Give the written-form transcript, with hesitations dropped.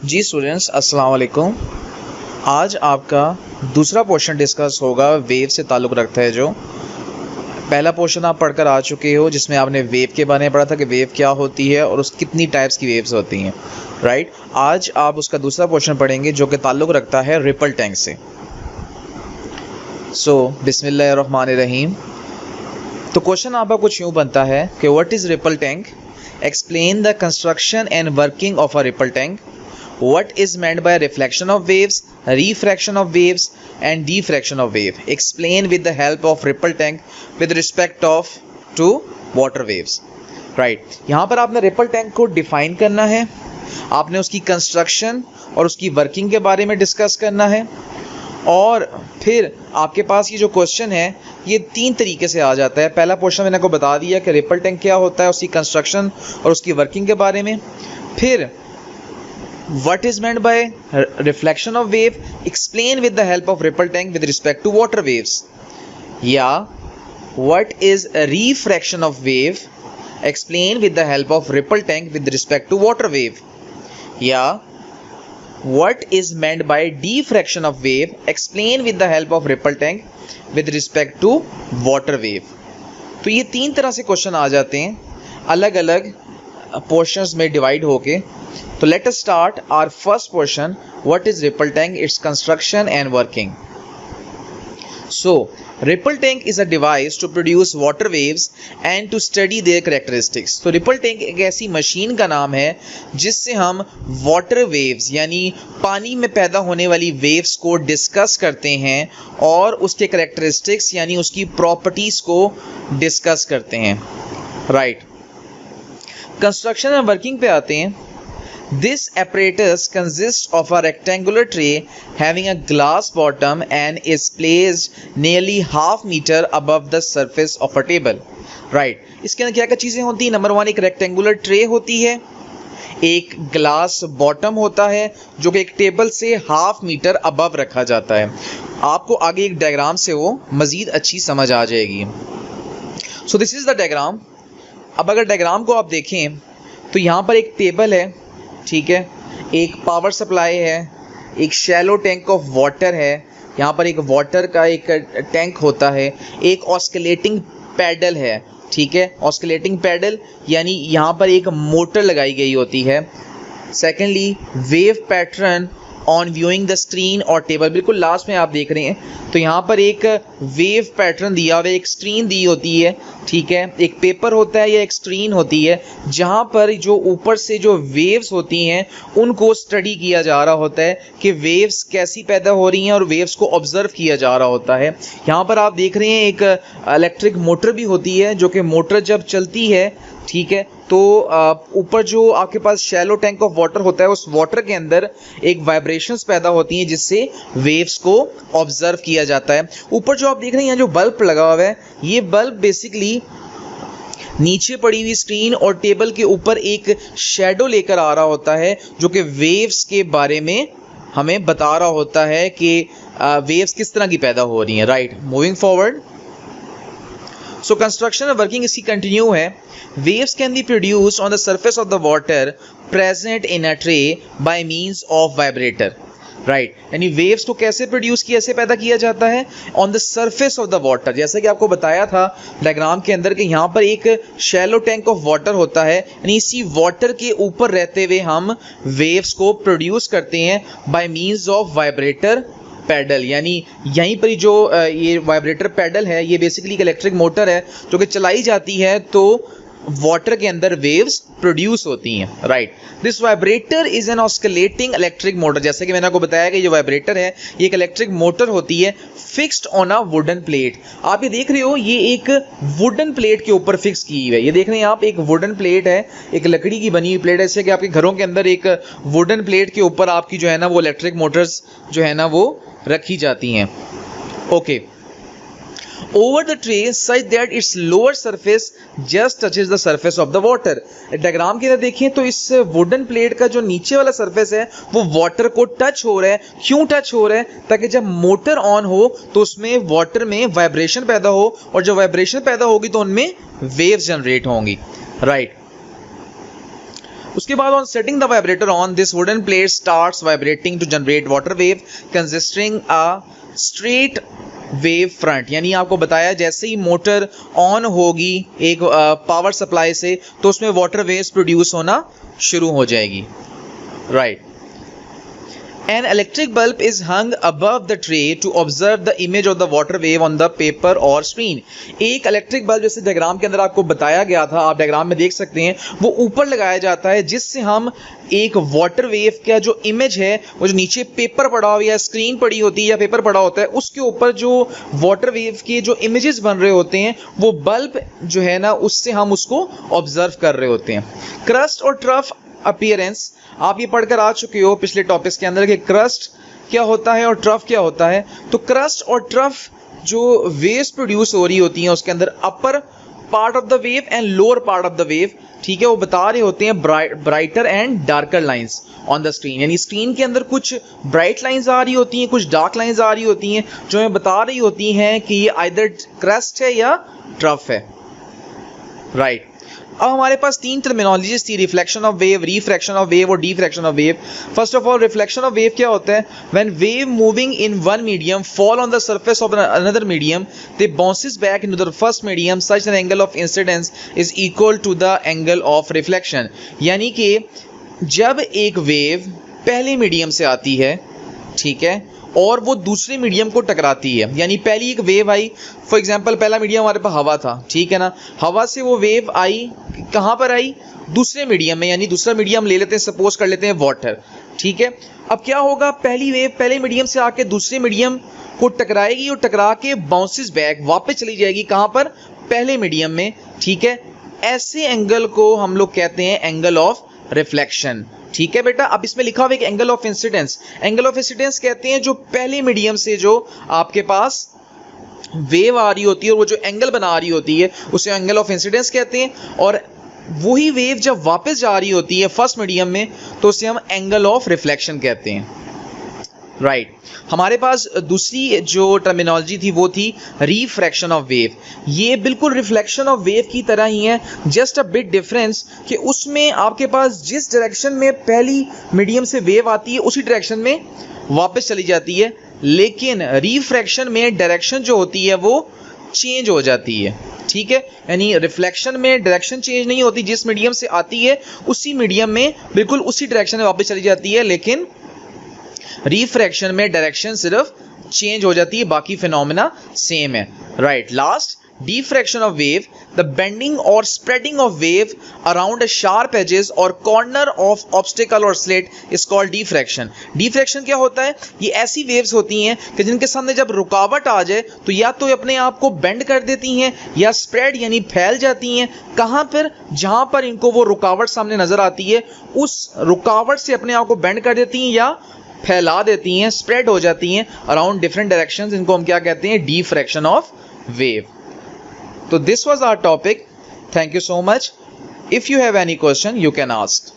जी students, अस्सलाम वालेकुम। आज आपका दूसरा पोर्शन डिस्कस होगा वेव से ताल्लुक़ रखता है। जो पहला पोर्शन आप पढ़कर आ चुके हो जिसमें आपने वेव के बारे में पढ़ा था कि वेव क्या होती है और उस कितनी टाइप्स की वेव्स होती हैं, राइट। आज आप उसका दूसरा पोर्शन पढ़ेंगे जो कि ताल्लुक़ रखता है रिपल टैंक से। सो बिस्मिल्लाहिर्रहमानिर्रहीम। तो क्वेश्चन आपका कुछ यूँ बनता है कि what is ripple tank, explain the construction and working of a ripple tank, what is meant by reflection of waves, refraction of waves and diffraction of wave, explain with the help of ripple tank with respect of to water waves, right। यहाँ पर आपने ripple tank को define करना है, आपने उसकी construction और उसकी वर्किंग के बारे में डिस्कस करना है, और फिर आपके पास ये जो क्वेश्चन है ये तीन तरीके से आ जाता है। पहला पोर्शन मैंने आपको बता दिया कि रिपल टैंक क्या होता है, उसकी कंस्ट्रक्शन और उसकी वर्किंग के बारे में। फिर what is meant by reflection of wave, explain with the help of ripple tank with respect to water waves, या what is a refraction of wave, explain with the help of ripple tank with respect to water wave, या what is meant by diffraction of wave, explain with the help of ripple tank with respect to water wave। तो ये तीन तरह से question आ जाते हैं अलग अलग पोर्शंस में डिवाइड होके। तो let us start our first portion, what is ripple tank, its construction and working। So ripple tank is a device to produce water waves and to study their characteristics। तो ripple tank एक ऐसी machine का नाम है जिससे हम water waves यानी पानी में पैदा होने वाली waves को डिस्कस करते हैं और उसके characteristics यानी उसकी properties को डिस्कस करते हैं, right। कंस्ट्रक्शन एंड वर्किंग पे आते हैं। This apparatus consists of a rectangular tray having a glass bottom and is placed nearly half meter above the surface of a table, right। इसके अंदर क्या क्या चीज़ें होती हैं। नंबर वन, एक रेक्टेंगुलर ट्रे होती है, एक ग्लास बॉटम होता है जो कि एक टेबल से हाफ मीटर अबव रखा जाता है। आपको आगे एक डायग्राम से वो मज़ीद अच्छी समझ आ जाएगी। So this is the diagram. अब अगर डायग्राम को आप देखें तो यहाँ पर एक टेबल है, ठीक है, एक पावर सप्लाई है, एक शैलो टैंक ऑफ वाटर है, यहाँ पर एक वाटर का एक टैंक होता है, एक ऑस्किलेटिंग पैडल है, ठीक है। ऑस्किलेटिंग पैडल यानी यहाँ पर एक मोटर लगाई गई होती है। Secondly, wave pattern on viewing the screen और टेबल, बिल्कुल लास्ट में आप देख रहे हैं तो यहाँ पर एक वेव पैटर्न दिया हुआ है, एक स्क्रीन दी होती है, ठीक है, एक पेपर होता है या एक स्क्रीन होती है जहाँ पर जो ऊपर से जो वेव्स होती हैं उनको स्टडी किया जा रहा होता है कि वेव्स कैसी पैदा हो रही हैं और वेव्स को ऑब्जर्व किया जा रहा होता है। यहाँ पर आप देख रहे हैं एक इलेक्ट्रिक मोटर भी होती है जो कि मोटर जब चलती है, ठीक है, तो ऊपर जो आपके पास शैलो टैंक ऑफ वाटर होता है उस वाटर के अंदर एक वाइब्रेशंस पैदा होती हैं जिससे वेव्स को ऑब्जर्व किया जाता है। ऊपर जो आप देख रहे हैं यहाँ जो बल्ब लगा हुआ है, ये बल्ब बेसिकली नीचे पड़ी हुई स्क्रीन और टेबल के ऊपर एक शैडो लेकर आ रहा होता है जो कि वेव्स के बारे में हमें बता रहा होता है कि वेव्स किस तरह की पैदा हो रही हैं, right. Moving forward, so construction और वर्किंग इसकी कंटिन्यू है। Waves can be produced on the surface of the water present in a tray by means of vibrator, right। यानी वेव्स को कैसे प्रोड्यूस कैसे पैदा किया जाता है, on the surface of the water. जैसा कि आपको बताया था डायग्राम के अंदर कि यहाँ पर एक शैलो टैंक ऑफ वाटर होता है, यानी इसी वाटर के ऊपर रहते हुए हम वेव्स को प्रोड्यूस करते हैं by means of vibrator paddle. यानी यहीं पर जो ये वाइब्रेटर पैडल है ये बेसिकली एक इलेक्ट्रिक मोटर है जो कि चलाई जाती है तो वाटर के अंदर वेव्स प्रोड्यूस होती हैं, right. This vibrator is an oscillating electric motor. जैसे कि मैंने आपको बताया कि जो वाइब्रेटर है ये एक इलेक्ट्रिक मोटर होती है fixed on a wooden plate. आप ये देख रहे हो ये एक वुडन प्लेट के ऊपर फिक्स की हुई है। ये देख रहे हैं आप, एक वुडन प्लेट है, एक लकड़ी की बनी हुई प्लेट है। जैसे कि आपके घरों के अंदर एक वुडन प्लेट के ऊपर आपकी जो है ना वो इलेक्ट्रिक मोटर्स जो है ना वो रखी जाती हैं, okay. over the tray such that its lower surface just touches the surface of the water। Diagram के अंदर देखें तो इस वुडन प्लेट का जो नीचे वाला सरफेस है वो वाटर को टच हो रहा है। क्यों टच हो रहा है? ताकि जब मोटर ऑन हो तो उसमें वाटर में वाइब्रेशन पैदा हो और जब वाइब्रेशन पैदा होगी तो उनमें वेव्स जनरेट होंगी, राइट। उसके बाद on setting the vibrator on, this wooden plate starts vibrating to generate water wave consisting a straight wave front. यानी आपको बताया जैसे ही मोटर ऑन होगी एक पावर सप्लाई से तो उसमें वाटर वेव्स प्रोड्यूस होना शुरू हो जाएगी, right. An electric bulb is hung above the tray to observe the image of the water wave on the paper or screen। एक इलेक्ट्रिक बल्ब जैसे डायग्राम के अंदर आपको बताया गया था, आप डायग्राम में देख सकते हैं, वो ऊपर लगाया जाता है जिससे हम एक वाटर वेव का जो इमेज है वो जो नीचे पेपर पड़ा हुआ या स्क्रीन पड़ी होती है या पेपर पड़ा होता है उसके ऊपर जो वाटर वेव के जो इमेजेस बन रहे होते हैं वो बल्ब जो है ना उससे हम उसको ऑब्जर्व कर रहे होते हैं। क्रस्ट और ट्रफ अपीयरेंस आप ये पढ़कर आ चुके हो पिछले टॉपिक्स के अंदर कि क्रस्ट क्या होता है और ट्रफ क्या होता है। तो क्रस्ट और ट्रफ जो वेव्स प्रोड्यूस हो रही होती हैं उसके अंदर upper part of the wave and lower part of the wave, ठीक है, वो बता रहे होते हैं brighter and darker lines on the screen. यानी स्क्रीन के अंदर कुछ ब्राइट लाइंस आ रही होती हैं, कुछ डार्क लाइंस आ रही होती हैं जो हमें बता रही होती हैं कि ये आइदर क्रस्ट है या ट्रफ है, राइट। अब हमारे पास तीन टर्मिनोलॉजीज थी, reflection of wave, refraction of wave और diffraction of wave. First of all reflection of wave क्या होता है? When wave moving in one medium fall on the surface of another medium they bounces back into the first medium such that angle of incidence is equal to the angle of reflection. यानी कि जब एक wave पहले medium से आती है, ठीक है, और वो दूसरे मीडियम को टकराती है, यानी पहली एक वेव आई, फॉर एग्जांपल पहला मीडियम हमारे पास हवा था, ठीक है ना, हवा से वो वेव आई, कहाँ पर आई? दूसरे मीडियम में, यानी दूसरा मीडियम ले लेते हैं, सपोज कर लेते हैं वाटर, ठीक है। अब क्या होगा, पहली वेव पहले मीडियम से आके दूसरे मीडियम को टकराएगी और टकरा के बाउंसेस बैक वापस चली जाएगी, कहाँ पर? पहले मीडियम में, ठीक है। ऐसे एंगल को हम लोग कहते हैं एंगल ऑफ रिफ्लेक्शन, ठीक है बेटा। अब इसमें लिखा हुआ है angle of incidence, angle of incidence कहते हैं जो पहले मीडियम से जो आपके पास वेव आ रही होती है और वो जो एंगल बना रही होती है उसे एंगल ऑफ इंसिडेंस कहते हैं, और वही वेव जब वापस जा रही होती है फर्स्ट मीडियम में तो उसे हम एंगल ऑफ रिफ्लेक्शन कहते हैं, राइट। हमारे पास दूसरी जो टर्मिनोलॉजी थी वो थी रिफ्रैक्शन ऑफ वेव। ये बिल्कुल रिफ्लेक्शन ऑफ वेव की तरह ही है, जस्ट अ बिट डिफरेंस कि उसमें आपके पास जिस डायरेक्शन में पहली मीडियम से वेव आती है उसी डायरेक्शन में वापस चली जाती है, लेकिन रिफ्रैक्शन में डायरेक्शन जो होती है वो चेंज हो जाती है, ठीक है। यानी रिफ्लेक्शन में डायरेक्शन चेंज नहीं होती, जिस मीडियम से आती है उसी मीडियम में बिल्कुल उसी डायरेक्शन में वापस चली जाती है, लेकिन रिफ्रैक्शन में डायरेक्शन सिर्फ चेंज हो जाती है, बाकी फिनोमेना सेम है, right. Last, diffraction of wave, the bending और spreading of wave around sharp edges और कॉर्नर ऑफ ऑब्स्टिकल और slit is called diffraction. Diffraction क्या होता है? ये ऐसी वेव्स होती हैं कि जिनके सामने जब रुकावट आ जाए तो या तो अपने आप को बेंड कर देती हैं या स्प्रेड यानी फैल जाती हैं। कहाँ पर? जहाँ पर इनको वो रुकावट सामने नजर आती है उस रुकावट से अपने आप को बेंड कर देती हैं या फैला देती हैं, स्प्रेड हो जाती हैं अराउंड डिफरेंट डायरेक्शंस। इनको हम क्या कहते हैं? Diffraction of wave. तो this was our topic. Thank you so much. If you have any question you can ask.